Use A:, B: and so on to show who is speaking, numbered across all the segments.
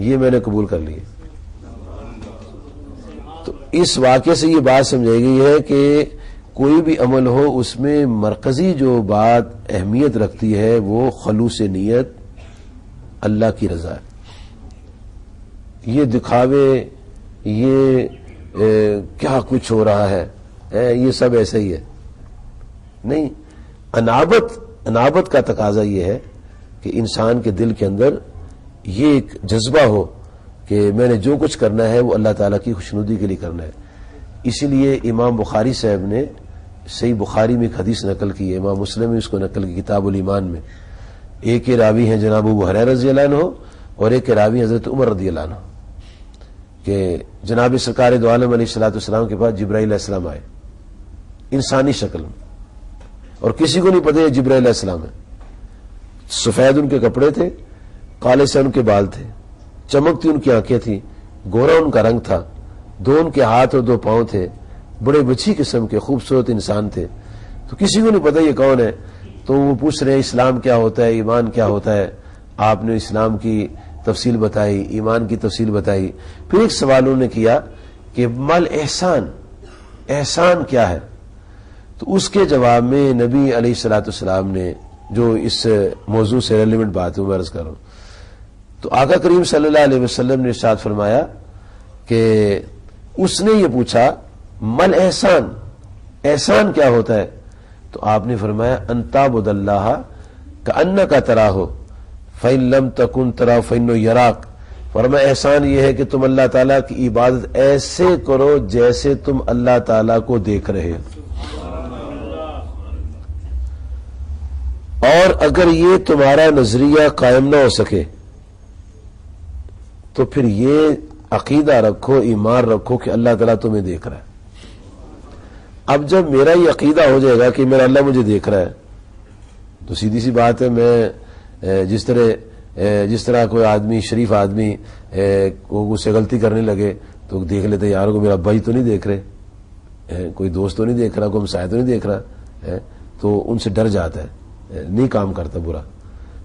A: یہ میں نے قبول کر لی. تو اس واقعے سے یہ بات سمجھائی گئی ہے کہ کوئی بھی عمل ہو اس میں مرکزی جو بات اہمیت رکھتی ہے وہ خلوص نیت، اللہ کی رضا ہے. یہ دکھاوے، یہ کیا کچھ ہو رہا ہے، یہ سب ایسا ہی ہے نہیں. انابت کا تقاضا یہ ہے کہ انسان کے دل کے اندر یہ ایک جذبہ ہو کہ میں نے جو کچھ کرنا ہے وہ اللہ تعالیٰ کی خوشنودی کے لیے کرنا ہے. اسی لیے امام بخاری صاحب نے صحیح بخاری میں ایک حدیث نقل کی ہے، امام مسلم نے اس کو نقل کی کتاب الایمان میں. ایک کے راوی ہیں جناب ابو ہریرہ رضی اللہ عنہ اور ایک کے راوی حضرت عمر رضی اللہ عنہ کہ جناب سرکار دو عالم علیہ الصلوۃ والسلام کے پاس جبرائیل علیہ السلام آئے انسانی شکل میں، اور کسی کو نہیں پتہ یہ جبرائیل علیہ السلام ہے. سفید ان کے کپڑے تھے، کالے سے ان کے بال تھے، چمکتی ان کی آنکھیں تھیں، گورا ان کا رنگ تھا، دو ان کے ہاتھ اور دو پاؤں تھے، بڑے بچی قسم کے خوبصورت انسان تھے. تو کسی کو نہیں پتہ یہ کون ہے. تو وہ پوچھ رہے ہیں اسلام کیا ہوتا ہے، ایمان کیا ہوتا ہے. آپ نے اسلام کی تفصیل بتائی، ایمان کی تفصیل بتائی. پھر ایک سوال انہوں نے کیا کہ مل احسان کیا ہے. تو اس کے جواب میں نبی علیہ الصلوۃ والسلام نے جو اس موضوع سے ریلیونٹ بات ہے میں عرض کر رہا ہوں، تو آقا کریم صلی اللہ علیہ وسلم نے ارشاد فرمایا کہ اس نے یہ پوچھا مل احسان کیا ہوتا ہے. تو آپ نے فرمایا ان تعبد اللہ کأنک تراہ فإن لم تکن تراہ فإنہ یراک. فرمایا احسان یہ ہے کہ تم اللہ تعالیٰ کی عبادت ایسے کرو جیسے تم اللہ تعالیٰ کو دیکھ رہے ہو، اور اگر یہ تمہارا نظریہ قائم نہ ہو سکے تو پھر یہ عقیدہ رکھو، ایمان رکھو کہ اللہ تعالیٰ تمہیں دیکھ رہا ہے. اب جب میرا یہ عقیدہ ہو جائے گا کہ میرا اللہ مجھے دیکھ رہا ہے تو سیدھی سی بات ہے میں جس طرح کوئی آدمی شریف آدمی اس سے غلطی کرنے لگے تو دیکھ لیتے یار کو میرا ابا ہی تو نہیں دیکھ رہے، کوئی دوست تو نہیں دیکھ رہا، کوئی ہمسایہ تو نہیں دیکھ رہا، تو ان سے ڈر جاتا ہے، نہیں کام کرتا برا.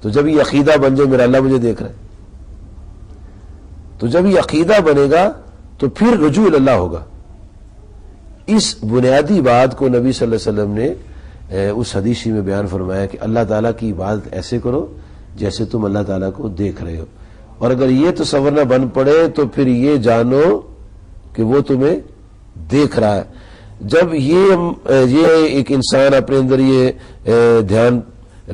A: تو جب یہ عقیدہ بن جائے میرا اللہ مجھے دیکھ رہا ہے، تو جب یہ عقیدہ بنے گا تو پھر رجوع اللہ ہوگا. اس بنیادی بات کو نبی صلی اللہ علیہ وسلم نے اس حدیث میں بیان فرمایا کہ اللہ تعالیٰ کی عبادت ایسے کرو جیسے تم اللہ تعالیٰ کو دیکھ رہے ہو. اور اگر یہ تصور نہ بن پڑے تو پھر یہ جانو کہ وہ تمہیں دیکھ رہا ہے. جب یہ ایک انسان اپنے اندر یہ دھیان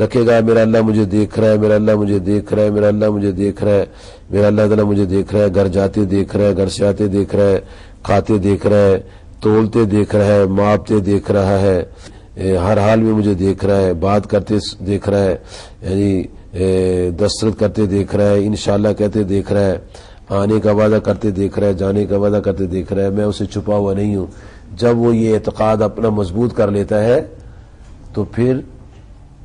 A: رکھے گا میرا اللہ مجھے دیکھ رہا ہے، میرا اللہ مجھے دیکھ رہا ہے، میرا اللہ مجھے دیکھ رہا ہے، میرا اللہ تعالیٰ مجھے دیکھ رہا ہے، گھر جاتے دیکھ رہا ہے، گھر سے آتے دیکھ رہا ہے، کھاتے دیکھ رہا ہے، تولتے دیکھ رہا ہے، ماپتے دیکھ رہا ہے، ہر حال میں مجھے دیکھ رہا ہے، بات کرتے دیکھ رہا ہے، یعنی دسترت کرتے دیکھ رہا ہے، انشاءاللہ کہتے دیکھ رہا ہے، آنے کا وعدہ کرتے دیکھ رہا ہے، جانے کا وعدہ کرتے دیکھ رہا ہے، میں اسے چھپا ہوا نہیں ہوں. جب وہ یہ اعتقاد اپنا مضبوط کر لیتا ہے تو پھر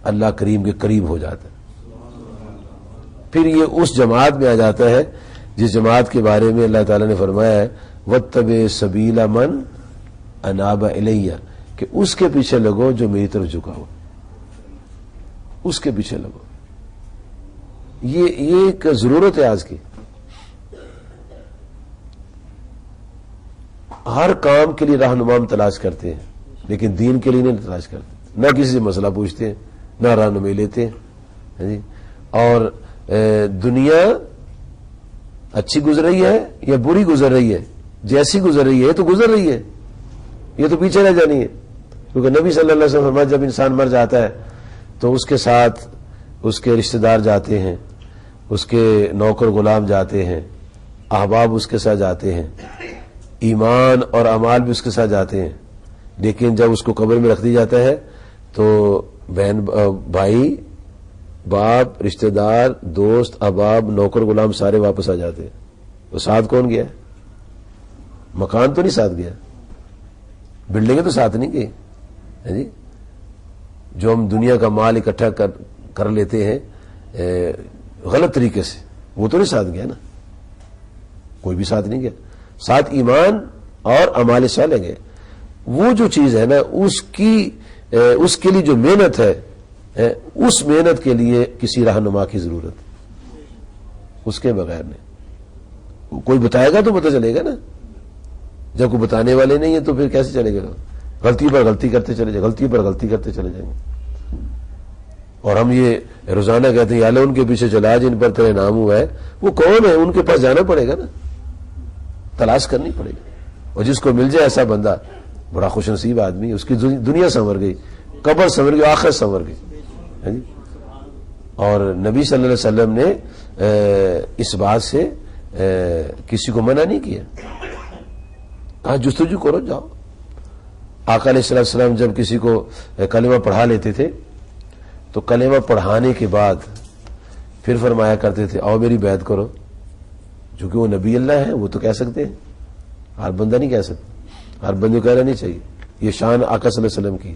A: اللہ کریم کے قریب ہو جاتا ہے. پھر یہ اس جماعت میں آ جاتا ہے جس جماعت کے بارے میں اللہ تعالیٰ نے فرمایا ہے وَاتَّبِعْ سَبِيلَ مَنْ أَنَابَ إِلَيَّ، کہ اس کے پیچھے لگو جو میری طرف جھکا ہو، اس کے پیچھے لگو. یہ ایک ضرورت ہے آج کی. ہر کام کے لیے رہنما تلاش کرتے ہیں لیکن دین کے لیے نہیں تلاش کرتے، نہ کسی سے مسئلہ پوچھتے ہیں نہ رہنمائی لیتے ہیں. اور دنیا اچھی گزر رہی ہے یا بری گزر رہی ہے، جیسی گزر رہی ہے تو گزر رہی ہے، یہ تو پیچھے رہ جانی ہے. کیونکہ نبی صلی اللہ علیہ وسلم فرمایا جب انسان مر جاتا ہے تو اس کے ساتھ اس کے رشتہ دار جاتے ہیں، اس کے نوکر غلام جاتے ہیں، احباب اس کے ساتھ جاتے ہیں، ایمان اور اعمال بھی اس کے ساتھ جاتے ہیں. لیکن جب اس کو قبر میں رکھ دی جاتا ہے تو بہن بھائی باپ رشتہ دار دوست احباب نوکر غلام سارے واپس آ جاتے ہیں. تو ساتھ کون گیا؟ مکان تو نہیں ساتھ گیا، بلڈنگیں تو ساتھ نہیں گئی. جو ہم دنیا کا مال اکٹھا کر لیتے ہیں غلط طریقے سے، وہ تو نہیں ساتھ گیا نا، کوئی بھی ساتھ نہیں گیا. ساتھ ایمان اور اعمال صالح گئے. وہ جو چیز ہے نا اس کے لیے جو محنت ہے، اس محنت کے لیے کسی رہنما کی ضرورت، اس کے بغیر نہیں. کوئی بتائے گا تو پتہ چلے گا نا. جب کوئی بتانے والے نہیں ہیں تو پھر کیسے چلے گا؟ غلطی پر غلطی کرتے چلے جائیں، غلطی پر غلطی کرتے چلے جائیں گے. اور ہم یہ روزانہ کہتے ہیں یا اللہ ان کے پیچھے چلا جن پر تیرے نام ہوا ہے. وہ کون ہے؟ ان کے پاس جانا پڑے گا نا، تلاش کرنی پڑے گی. اور جس کو مل جائے ایسا بندہ بڑا خوش نصیب آدمی، اس کی دنیا سنور گئی، قبر سنور گئی، آخرت سنور گئی. اور نبی صلی اللہ علیہ وسلم نے اس بات سے کسی کو منع نہیں کیا. کہا جستجو کرو، جاؤ. آقا علیہ السلام جب کسی کو کلمہ پڑھا لیتے تھے تو کلمہ پڑھانے کے بعد پھر فرمایا کرتے تھے آؤ میری بیعت کرو. چونکہ وہ نبی اللہ ہے، وہ تو کہہ سکتے ہیں، ہر بندہ نہیں کہہ سکتا، ہر بندے کو کہنا نہیں چاہیے. یہ شان آقا صلی اللہ علیہ وسلم کی.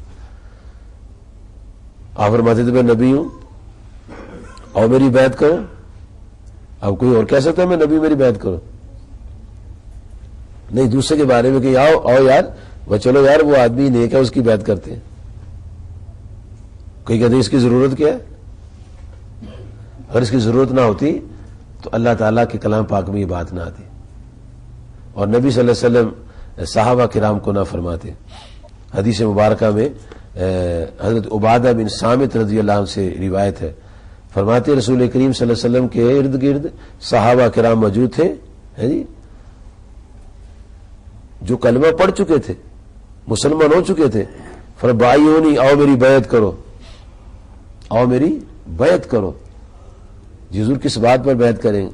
A: آپ فرماتے تھے میں نبی ہوں، آؤ میری بیعت کرو. اب کوئی اور کہہ سکتا ہے میں نبی میری بیعت کرو؟ نہیں. دوسرے کے بارے میں کہ آؤ یار، وہ چلو یار وہ آدمی نیک ہے اس کی بیعت کرتے ہیں. کوئی کہتے ہیں اس کی ضرورت کیا ہے؟ اگر اس کی ضرورت نہ ہوتی تو اللہ تعالیٰ کے کلام پاک میں یہ بات نہ آتی، اور نبی صلی اللہ علیہ وسلم صحابہ کرام کو نہ فرماتے. حدیث مبارکہ میں حضرت عبادہ بن صامت رضی اللہ عنہ سے روایت ہے، فرماتے رسول کریم صلی اللہ علیہ وسلم کے ارد گرد صحابہ کرام موجود تھے جی، جو کلمہ پڑھ چکے تھے، مسلمان ہو چکے تھے. فرمایا آؤ میری بیعت کرو، آؤ میری بیعت کرو. جی حضور کس بات پر بیعت کریں؟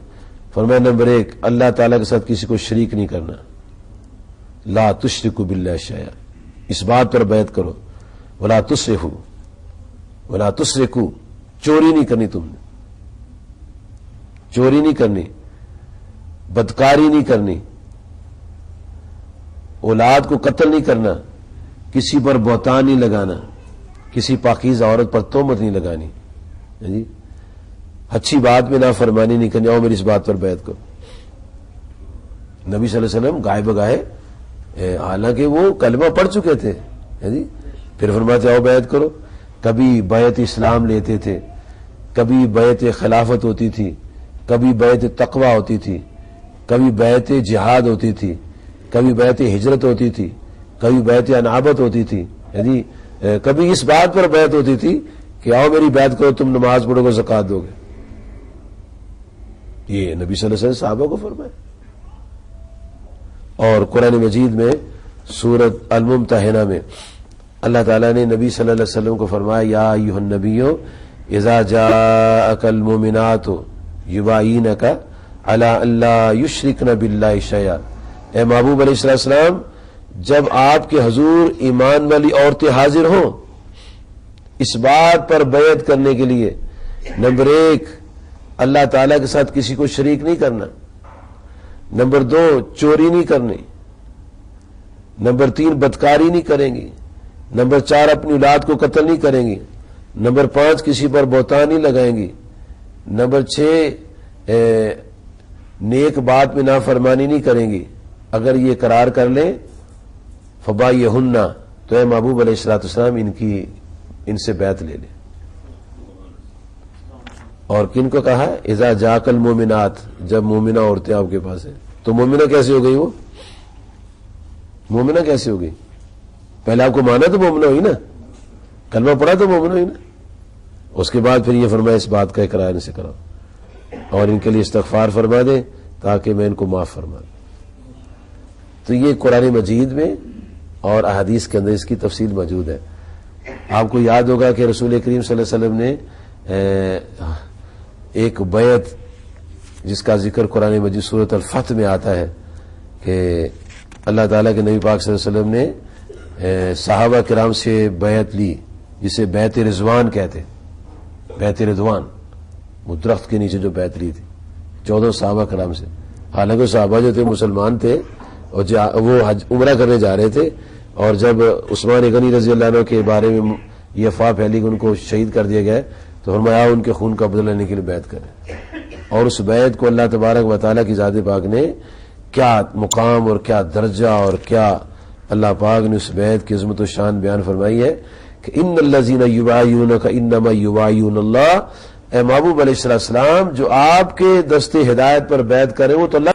A: فرمایا نمبر 1 اللہ تعالیٰ کے ساتھ کسی کو شریک نہیں کرنا، لا تشرکوا باللہ شیئا، اس بات پر بیعت کرو. ولا تسرفوا، ولا تسرکوا، چوری نہیں کرنی، تم نے چوری نہیں کرنی، بدکاری نہیں کرنی، اولاد کو قتل نہیں کرنا، کسی پر بہتان نہیں لگانا، کسی پاکیزہ عورت پر تہمت نہیں لگانی، جی اچھی بات میں نافرمانی نہیں کرنی. آؤ میری اس بات پر بیعت کرو. نبی صلی اللہ علیہ وسلم گائے بگائے حالانکہ وہ کلمہ پڑھ چکے تھے جی، پھر فرماتے آؤ بیعت کرو. کبھی بیعت اسلام لیتے تھے، کبھی بیعت خلافت ہوتی تھی، کبھی بیعت تقوی ہوتی تھی، کبھی بیعت جہاد ہوتی تھی، کبھی بیعت ہجرت ہوتی تھی، کبھی بیعت انابت ہوتی تھی جی، کبھی اس بات پر بیعت ہوتی تھی کہ آؤ میری بیعت کرو، تم نماز پڑھو گے، زکوٰۃ دو گے. یہ نبی صلی اللہ علیہ وسلم صحابہ کو فرمایا. اور قرآن مجید میں سورۃ الممتحنہ میں اللہ تعالیٰ نے نبی صلی اللہ علیہ وسلم کو فرمایا یا ایھا النبی اذا جاءک المؤمنات یباینک علی ان لا یشرکن باللہ شیئا. اے محبوب علیہ السلام جب آپ کے حضور ایمان والی عورتیں حاضر ہوں اس بات پر بیعت کرنے کے لیے، نمبر 1 اللہ تعالیٰ کے ساتھ کسی کو شریک نہیں کرنا، نمبر 2 چوری نہیں کرنی، نمبر 3 بدکاری نہیں کریں گی، نمبر 4 اپنی اولاد کو قتل نہیں کریں گی، نمبر 5 کسی پر بہتان نہیں لگائیں گی، نمبر 6 نیک بات میں نافرمانی نہیں کریں گی. اگر یہ قرار کر لیں فبایہن، تو اے محبوب علیہ السلام ان سے بیعت لے لیں. اور کن کو کہا؟ اذا جاءک المؤمنات، جب مومنہ عورتیں آپ کے پاس ہیں. تو مومنہ کیسے ہو گئی؟ وہ مومنہ کیسے ہو گئی؟ پہلے آپ کو مانا تو مومنہ ہوئی نا، کلمہ پڑھا تو مومنہ ہوئی نا. اس کے بعد پھر یہ فرمایا اس بات کا اقرار ان سے کراؤ اور ان کے لیے استغفار فرما دیں تاکہ میں ان کو معاف فرما دوں. تو یہ قرآن مجید میں اور احادیث کے اندر اس کی تفصیل موجود ہے. آپ کو یاد ہوگا کہ رسول کریم صلی اللہ علیہ وسلم نے ایک بیعت جس کا ذکر قرآن مجید سورۃ الفتح میں آتا ہے کہ اللہ تعالیٰ کے نبی پاک صلی اللہ علیہ وسلم نے صحابہ کرام سے بیعت لی، جسے بیعت رضوان کہتے. بیعت رضوان وہ درخت کے نیچے جو بیعت لی تھی 14 صحابہ کرام سے. حالانکہ صحابہ جو تھے مسلمان تھے اور وہ عمرہ کرنے جا رہے تھے، اور جب عثمان غنی رضی اللہ عنہ کے بارے میں یہ افواہ پھیلی کہ ان کو شہید کر دیا گیا تو فرمایا ان کے خون کا بدلہ لینے کے لیے بیعت کریں. اور اس بیعت کو اللہ تبارک و تعالیٰ کی ذات پاک نے کیا مقام اور کیا درجہ اور کیا اللہ پاک نے اس بیعت کی عظمت و شان بیان فرمائی ہے کہ ان الذین یبایعونک انما یبایعون اللہ. اے محبوب علیہ السلام جو آپ کے دستے ہدایت پر بیعت کریں وہ تو اللہ